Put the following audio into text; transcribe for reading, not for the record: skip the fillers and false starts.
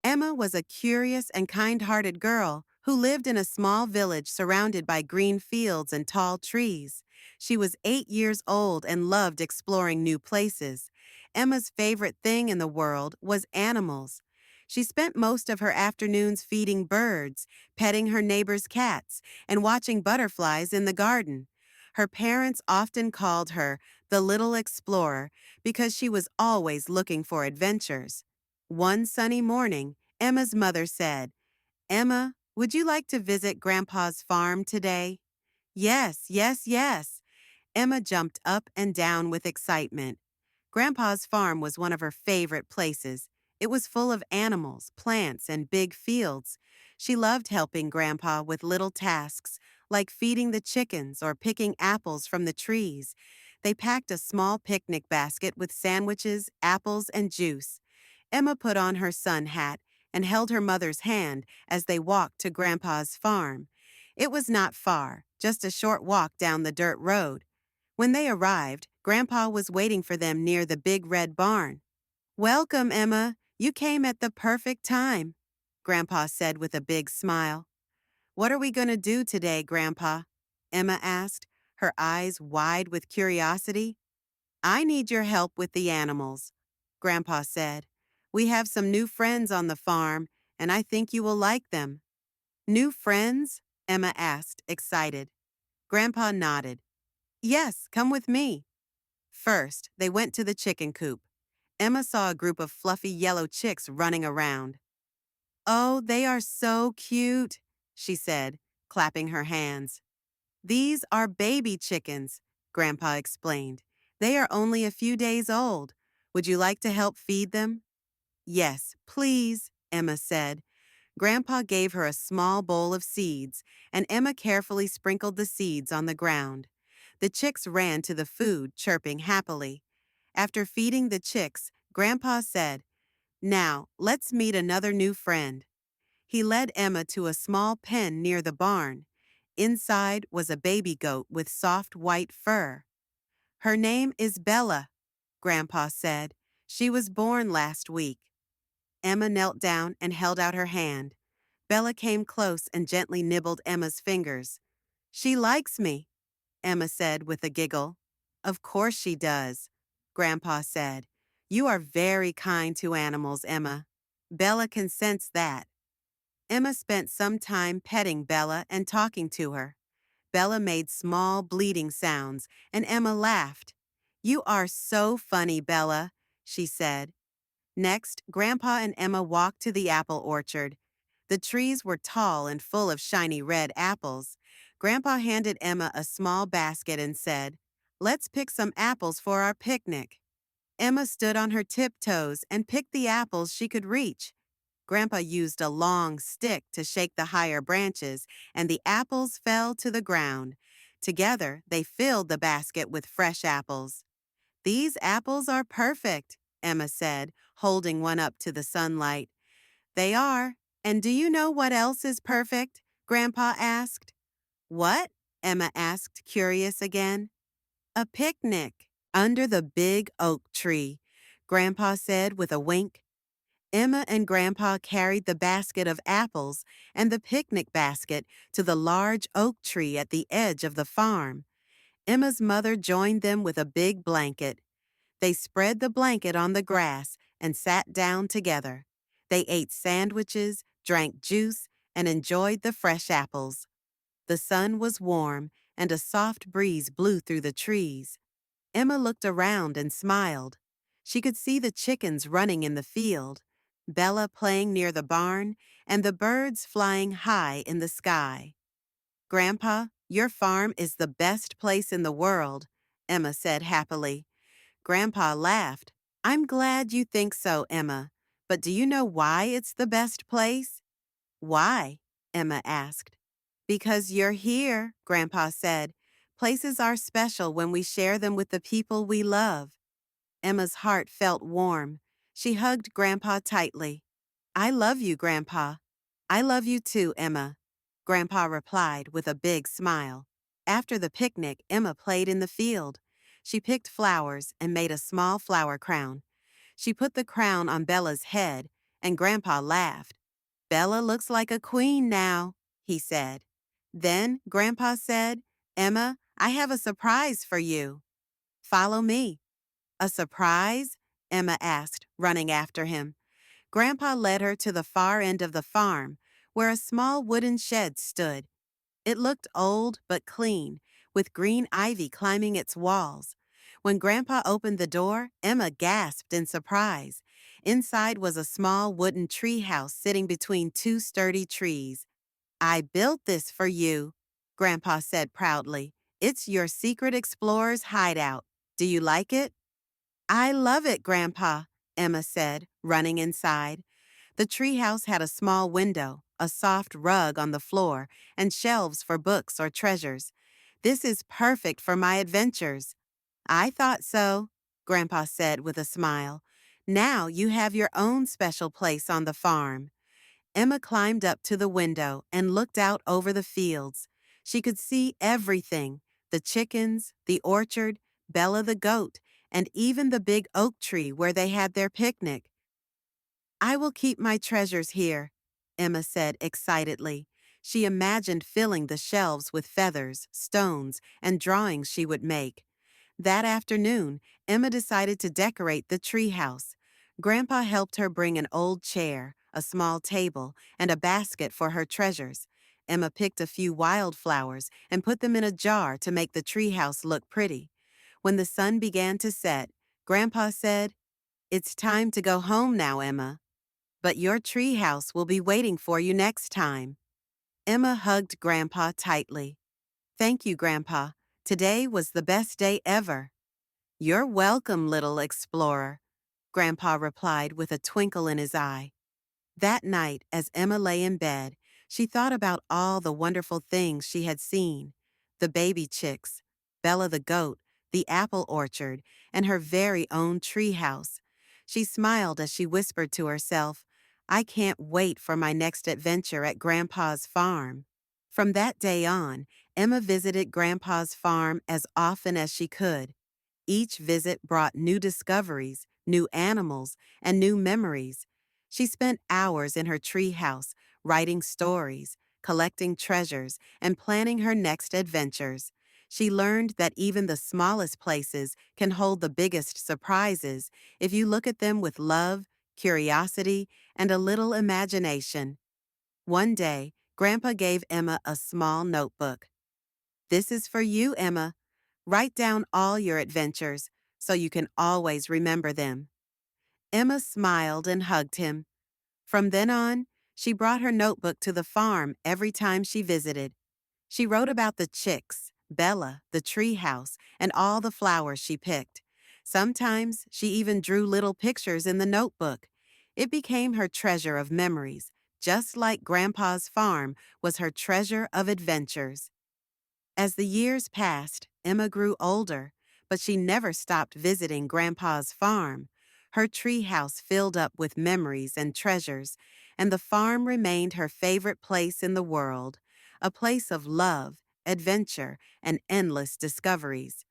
Emma was a curious and kind-hearted girl who lived in a small village surrounded by green fields and tall trees. She was 8 years old and loved exploring new places. Emma's favorite thing in the world was animals. She spent most of her afternoons feeding birds, petting her neighbors' cats, and watching butterflies in the garden. Her parents often called her the Little Explorer because she was always looking for adventures. One sunny morning, Emma's mother said, "Emma, would you like to visit Grandpa's farm today?" "Yes, yes, yes." Emma jumped up and down with excitement. Grandpa's farm was one of her favorite places. It was full of animals, plants, and big fields. She loved helping Grandpa with little tasks, like feeding the chickens or picking apples from the trees. They packed a small picnic basket with sandwiches, apples, and juice. Emma put on her sun hat and held her mother's hand as they walked to Grandpa's farm. It was not far, just a short walk down the dirt road. When they arrived, Grandpa was waiting for them near the big red barn. "Welcome, Emma. You came at the perfect time," Grandpa said with a big smile. "What are we going to do today, Grandpa?" Emma asked, her eyes wide with curiosity. "I need your help with the animals," Grandpa said. "We have some new friends on the farm, and I think you will like them." "New friends?" Emma asked, excited. Grandpa nodded. "Yes, come with me." First, they went to the chicken coop. Emma saw a group of fluffy yellow chicks running around. "Oh, they are so cute," she said, clapping her hands. "These are baby chickens," Grandpa explained. "They are only a few days old. Would you like to help feed them?" "Yes, please," Emma said. Grandpa gave her a small bowl of seeds, and Emma carefully sprinkled the seeds on the ground. The chicks ran to the food, chirping happily. After feeding the chicks, Grandpa said, "Now, let's meet another new friend." He led Emma to a small pen near the barn. Inside was a baby goat with soft white fur. "Her name is Bella," Grandpa said. "She was born last week." Emma knelt down and held out her hand. Bella came close and gently nibbled Emma's fingers. "She likes me," Emma said with a giggle. "Of course she does," Grandpa said. "You are very kind to animals, Emma. Bella can sense that." Emma spent some time petting Bella and talking to her. Bella made small bleating sounds, and Emma laughed. "You are so funny, Bella," she said. Next, Grandpa and Emma walked to the apple orchard. The trees were tall and full of shiny red apples. Grandpa handed Emma a small basket and said, "Let's pick some apples for our picnic." Emma stood on her tiptoes and picked the apples she could reach. Grandpa used a long stick to shake the higher branches, and the apples fell to the ground. Together, they filled the basket with fresh apples. "These apples are perfect," Emma said, holding one up to the sunlight. "They are. And do you know what else is perfect?" Grandpa asked. "What?" Emma asked, curious again. "A picnic under the big oak tree," Grandpa said with a wink. Emma and Grandpa carried the basket of apples and the picnic basket to the large oak tree at the edge of the farm. Emma's mother joined them with a big blanket. They spread the blanket on the grass and sat down together. They ate sandwiches, drank juice, and enjoyed the fresh apples. The sun was warm, and a soft breeze blew through the trees. Emma looked around and smiled. She could see the chickens running in the field, Bella playing near the barn, and the birds flying high in the sky. "Grandpa, your farm is the best place in the world," Emma said happily. Grandpa laughed. "I'm glad you think so, Emma. But do you know why it's the best place?" "Why?" Emma asked. "Because you're here," Grandpa said. "Places are special when we share them with the people we love." Emma's heart felt warm. She hugged Grandpa tightly. "I love you, Grandpa." "I love you too, Emma," Grandpa replied with a big smile. After the picnic, Emma played in the field. She picked flowers and made a small flower crown. She put the crown on Bella's head, and Grandpa laughed. Bella looks like a queen now, he said. Then Grandpa said, Emma, I have a surprise for you. Follow me. A surprise? Emma asked, running after him. Grandpa led her to the far end of the farm, where a small wooden shed stood. It looked old but clean, with green ivy climbing its walls. When Grandpa opened the door, Emma gasped in surprise. Inside was a small wooden treehouse sitting between two sturdy trees. I built this for you, Grandpa said proudly. It's your secret explorer's hideout. Do you like it? I love it, Grandpa, Emma said, running inside. The treehouse had a small window, a soft rug on the floor, and shelves for books or treasures. This is perfect for my adventures. I thought so, Grandpa said with a smile. Now you have your own special place on the farm. Emma climbed up to the window and looked out over the fields. She could see everything: the chickens, the orchard, Bella the goat, and even the big oak tree where they had their picnic. I will keep my treasures here, Emma said excitedly. She imagined filling the shelves with feathers, stones, and drawings she would make. That afternoon, Emma decided to decorate the treehouse. Grandpa helped her bring an old chair, a small table, and a basket for her treasures. Emma picked a few wildflowers and put them in a jar to make the treehouse look pretty. When the sun began to set, Grandpa said, It's time to go home now, Emma. But your treehouse will be waiting for you next time. Emma hugged Grandpa tightly. Thank you, Grandpa. Today was the best day ever. You're welcome, little explorer, Grandpa replied with a twinkle in his eye. That night, as Emma lay in bed, she thought about all the wonderful things she had seen: the baby chicks, Bella the goat, the apple orchard, and her very own treehouse. She smiled as she whispered to herself, I can't wait for my next adventure at Grandpa's farm. From that day on, Emma visited Grandpa's farm as often as she could. Each visit brought new discoveries, new animals, and new memories. She spent hours in her treehouse, writing stories, collecting treasures, and planning her next adventures. She learned that even the smallest places can hold the biggest surprises if you look at them with love, curiosity, and a little imagination. One day, Grandpa gave Emma a small notebook. This is for you, Emma. Write down all your adventures so you can always remember them. Emma smiled and hugged him. From then on, she brought her notebook to the farm every time she visited. She wrote about the chicks, Bella, the treehouse, and all the flowers she picked. Sometimes she even drew little pictures in the notebook. It became her treasure of memories, just like Grandpa's farm was her treasure of adventures. As the years passed, Emma grew older, but she never stopped visiting Grandpa's farm. Her treehouse filled up with memories and treasures, and the farm remained her favorite place in the world, a place of love, adventure, and endless discoveries.